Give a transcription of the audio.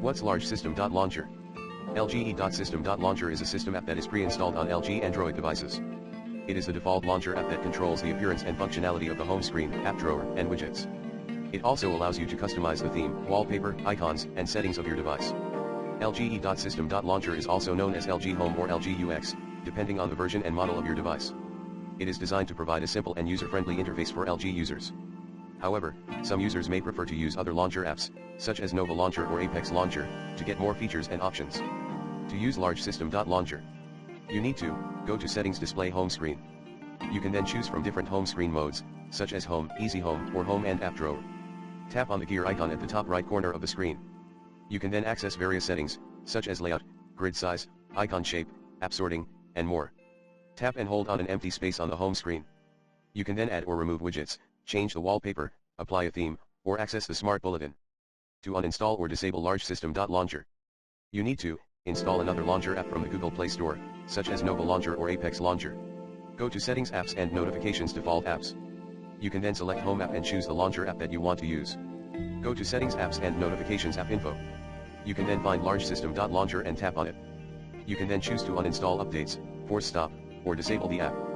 What's lge.system.launcher? LGE.system.launcher is a system app that is pre-installed on LG Android devices. It is the default launcher app that controls the appearance and functionality of the home screen, app drawer, and widgets. It also allows you to customize the theme, wallpaper, icons, and settings of your device. LGE.system.launcher is also known as LG Home or LG UX, depending on the version and model of your device. It is designed to provide a simple and user-friendly interface for LG users. However, some users may prefer to use other launcher apps, such as Nova Launcher or Apex Launcher, to get more features and options. To use lge.system.launcher, you need to go to Settings, Display Home Screen. You can then choose from different home screen modes, such as Home, Easy Home, or Home and App Drawer. Tap on the gear icon at the top right corner of the screen. You can then access various settings, such as layout, grid size, icon shape, app sorting, and more. Tap and hold on an empty space on the home screen. You can then add or remove widgets, change the wallpaper, apply a theme, or access the smart bulletin. To uninstall or disable lge.system.launcher, you need to install another launcher app from the Google Play Store, such as Nova Launcher or Apex Launcher. Go to Settings, Apps and Notifications, Default Apps. You can then select Home app and choose the launcher app that you want to use. Go to Settings, Apps and Notifications, App Info. You can then find lge.system.launcher and tap on it. You can then choose to uninstall updates, force stop, or disable the app.